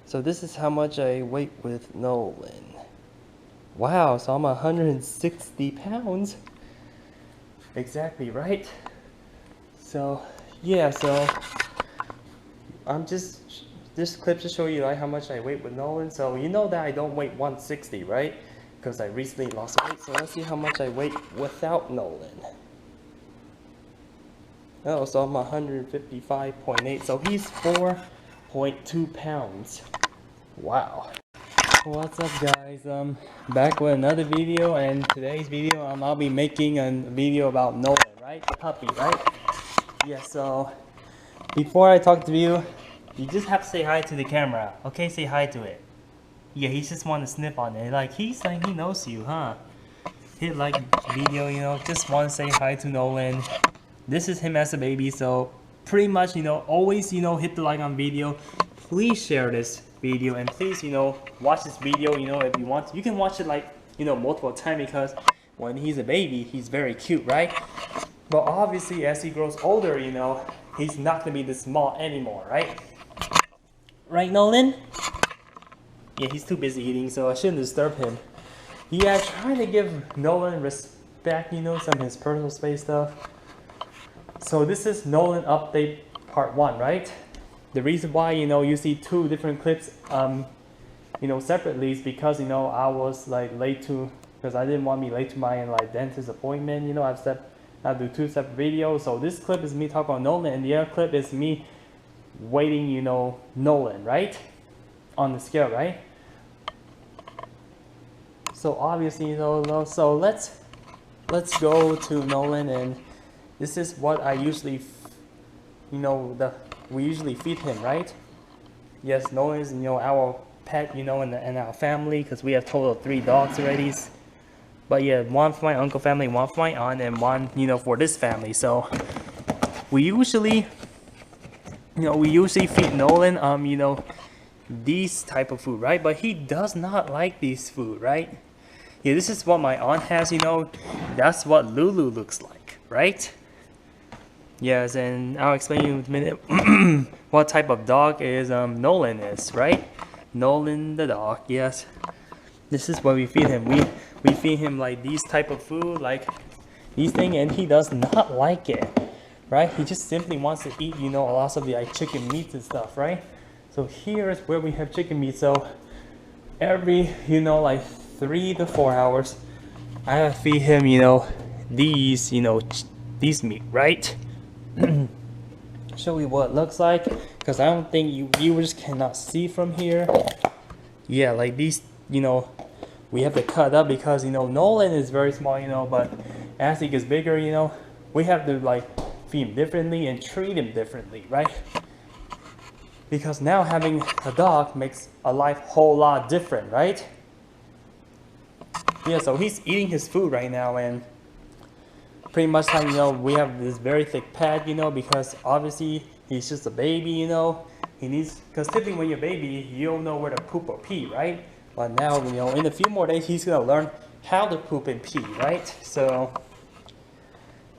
So this is how much I weigh with Nolan. Wow, so I'm 160 pounds. Exactly right. So yeah, so I'm just this clip to show you like how much I weigh with Nolan. So you know that I don't weigh 160, right? Because I recently lost weight. So let's see how much I weigh without Nolan. Oh, so I'm 155.8. So he's 4.2 pounds. Wow. What's up guys, back with another video, and today's video I'll be making a video about Nolan, right? The puppy, right? Yeah, so before I talk to you, you just have to say hi to the camera, okay? Say hi to it. Yeah, he just want to sniff on it, like he's like he knows you, huh? Hit like video, you know, just want to say hi to Nolan. This is him as a baby, so pretty much, you know, always, you know, hit the like on video. Please share this video, and please, you know, watch this video, you know, if you want to. You can watch it like, you know, multiple times, because when he's a baby, he's very cute, right? But obviously as he grows older, you know, he's not gonna be this small anymore, right? Right, Nolan? Yeah, he's too busy eating, so I shouldn't disturb him. Yeah, trying to give Nolan respect, you know, some of his personal space stuff. So this is Nolan update part 1, right? The reason why, you know, you see 2 different clips, you know, separately is because, you know, I was like late to, because I didn't want to be late to my like dentist appointment. You know, I do 2 separate videos. So this clip is me talking about Nolan, and the other clip is me weighting, you know, Nolan, right? On the scale, right? So obviously, you know, so let's go to Nolan, and this is what I usually, you know, we usually feed him, right? Yes, Nolan is, you know, our pet, you know, in our family, because we have total of 3 dogs already. But yeah, 1 for my uncle family, 1 for my aunt, and 1, you know, for this family. So we usually, you know, feed Nolan, you know, these type of food, right? But he does not like these food, right? Yeah, this is what my aunt has, you know. That's what Lulu looks like, right? Yes, and I'll explain to you in a minute what type of dog is Nolan is, right? Nolan the dog, yes. This is what we feed him. We feed him like these type of food, like these things, and he does not like it, right? He just simply wants to eat, you know, a lot of the like chicken meats and stuff, right? So here is where we have chicken meat. So every, you know, like 3 to 4 hours, I have to feed him, you know, these, you know, these meat, right? Show you what it looks like, because I don't think you viewers cannot see from here. Yeah, like these, you know, we have to cut up because, you know, Nolan is very small, you know, but as he gets bigger, you know, we have to like feed him differently and treat him differently, right? Because now having a dog makes a life whole lot different, right? Yeah, so he's eating his food right now, and pretty much time, you know, we have this very thick pad, you know, because obviously he's just a baby, you know. He needs, because typically when you're a baby, you don't know where to poop or pee, right? But now, you know, in a few more days, he's gonna learn how to poop and pee, right? So,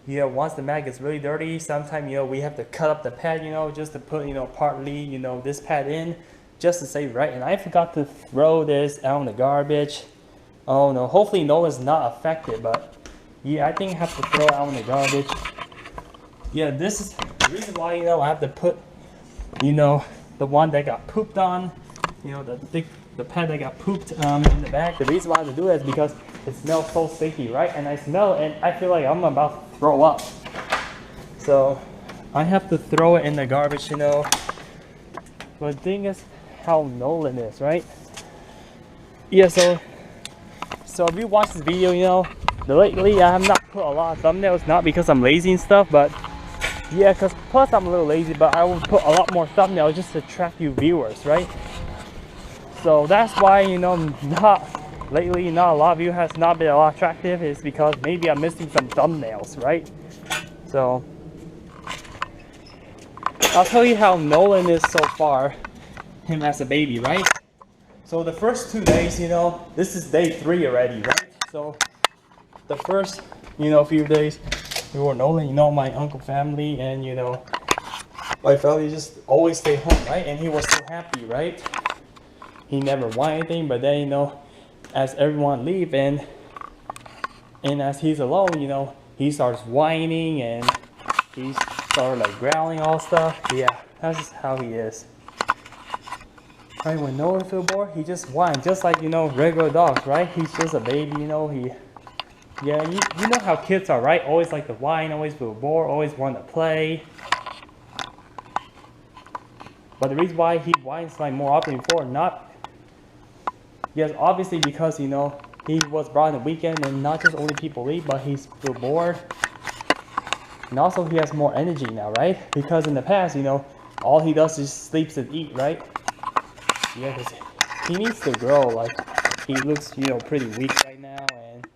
you know, once the mat gets really dirty, sometimes, you know, we have to cut up the pad, you know, just to put, you know, partly, you know, this pad in, just to save, right? And I forgot to throw this out in the garbage. Oh no, hopefully Noah's not affected, but yeah, I think I have to throw it out in the garbage. Yeah, this is the reason why, you know, I have to put, you know, the one that got pooped on, you know, the pad that got pooped in the back. The reason why I have to do that is because it smells so sticky, right? And I smell it, and I feel like I'm about to throw up. So I have to throw it in the garbage, you know. But the thing is how Nolan is, right? Yeah, so if you watch this video, you know, lately I have not put a lot of thumbnails, not because I'm lazy and stuff, but yeah, because plus I'm a little lazy, but I will put a lot more thumbnails just to attract you viewers, right? So that's why, you know, lately not a lot of you has not been a lot attractive, is because maybe I'm missing some thumbnails, right? So I'll tell you how Nolan is so far, him as a baby, right? So the first 2 days, this is day 3 already, right? So the first, few days, we were Nolan, my uncle family, and my family just always stay home, right? And he was so happy, right? He never whined anything, but then, as everyone leave and as he's alone, he starts whining and he started like growling all stuff. Yeah, that's just how he is. Right, when Nolan feel bored, he just whines, just like, regular dogs, right? He's just a baby, yeah, you know how kids are, right? Always like to whine, always feel bored, always want to play. But the reason why he whines like more often before, yes, obviously because, he was brought in the weekend and not just only people leave, but he's feel bored. And also he has more energy now, right? Because in the past, all he does is sleeps and eat, right? Yeah, because he needs to grow. Like, he looks, pretty weak right now, and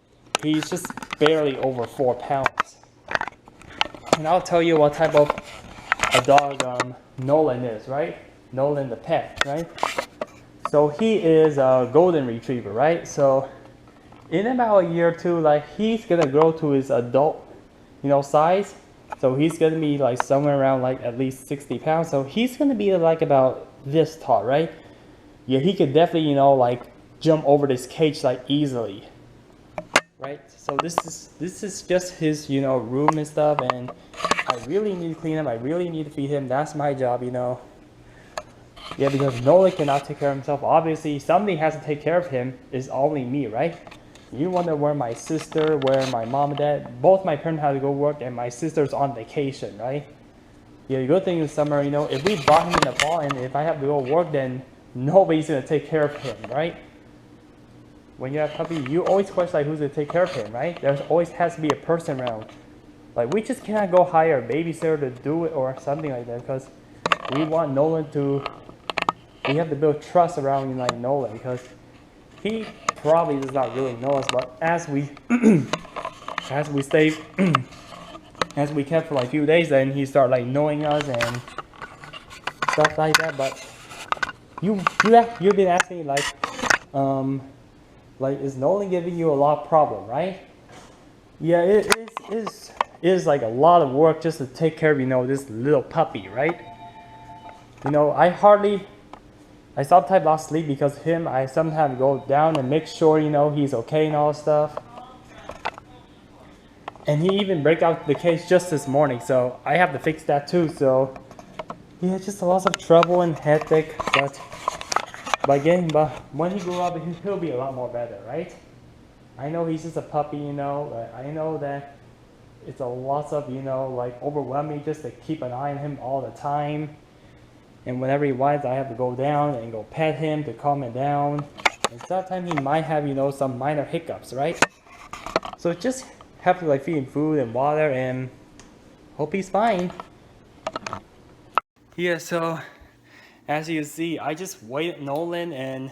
he's just barely over 4 pounds. And I'll tell you what type of a dog Nolan is, right? Nolan the pet, right? So he is a golden retriever, right? So in about a year or two, like, he's gonna grow to his adult, size. So he's gonna be like somewhere around like at least 60 pounds. So he's gonna be like about this tall, right? Yeah, he could definitely, like jump over this cage like easily, right? So this is just his, room and stuff, and I really need to clean him. I really need to feed him. That's my job, Yeah, because Nolan cannot take care of himself. Obviously, somebody has to take care of him. It's only me, right? You wonder where my sister, where my mom and dad, both my parents had to go work, and my sister's on vacation, right? Yeah, the good thing is summer, if we brought him in the fall, and if I have to go work, then nobody's gonna take care of him, right? When you have a puppy, you always question like who's gonna take care of him, right? There's always has to be a person around. Like, we just cannot go hire a babysitter to do it or something like that, because we want Nolan to. We have to build trust around like Nolan, because he probably does not really know us, but as we stay as we kept for like a few days, then he started like knowing us and stuff like that. But you've been asking like is Nolan giving you a lot of problem, right? Yeah, it is like a lot of work just to take care of this little puppy, right? I sometimes lost sleep because of him. I sometimes go down and make sure he's okay and all stuff. And he even break out the cage just this morning, so I have to fix that too. So yeah, just a lot of trouble and hectic, but when he grow up, he'll be a lot more better, right? I know he's just a puppy, but I know that it's a lot of like overwhelming just to keep an eye on him all the time. And whenever he whines, I have to go down and go pet him to calm him down. And sometimes he might have some minor hiccups, right? So just have to like feed him food and water and hope he's fine. Yeah, so as you can see, I just weighed Nolan and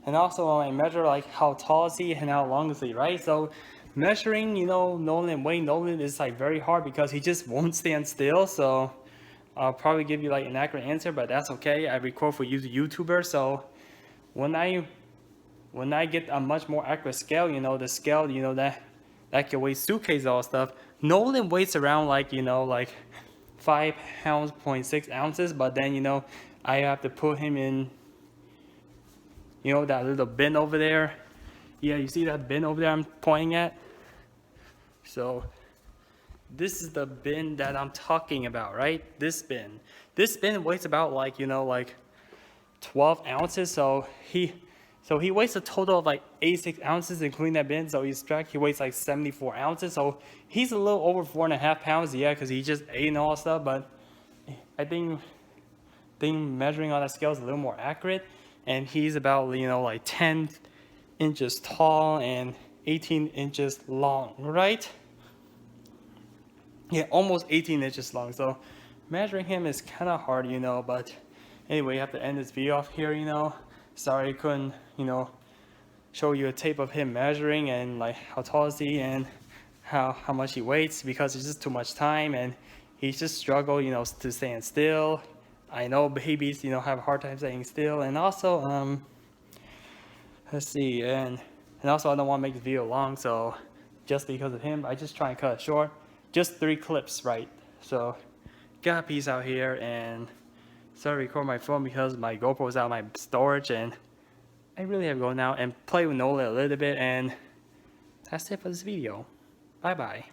also I measure like how tall is he and how long is he, right? So measuring, Nolan and weighing Nolan is like very hard because he just won't stand still. So I'll probably give you like an accurate answer, but that's okay. I record for YouTuber, so when I get a much more accurate scale, the scale, that can weigh suitcase all stuff. Nolan weighs around like 5 pounds, 0.6 ounces, but then I have to put him in that little bin over there. Yeah, you see that bin over there I'm pointing at? So this is the bin that I'm talking about, right? This bin weighs about like 12 ounces. So he weighs a total of like 86 ounces including that bin. So he weighs like 74 ounces. So he's a little over 4.5 pounds, yeah, because he just ate and all that stuff. But I think measuring on that scale is a little more accurate. And he's about like 10 inches tall and 18 inches long, right? Yeah, almost 18 inches long. So measuring him is kind of hard, but anyway, I have to end this video off here, Sorry I couldn't, show you a tape of him measuring and like how tall is he and how much he weighs, because it's just too much time and He just struggled, to stand still. I know babies, have a hard time staying still, and also, let's see, and also I don't want to make the video long, so just because of him, I just try and cut it short. Just 3 clips, right? So, got a piece out here, and started recording my phone because my GoPro was out of my storage, and I really have to go now and play with Nolan a little bit, and that's it for this video. Bye bye.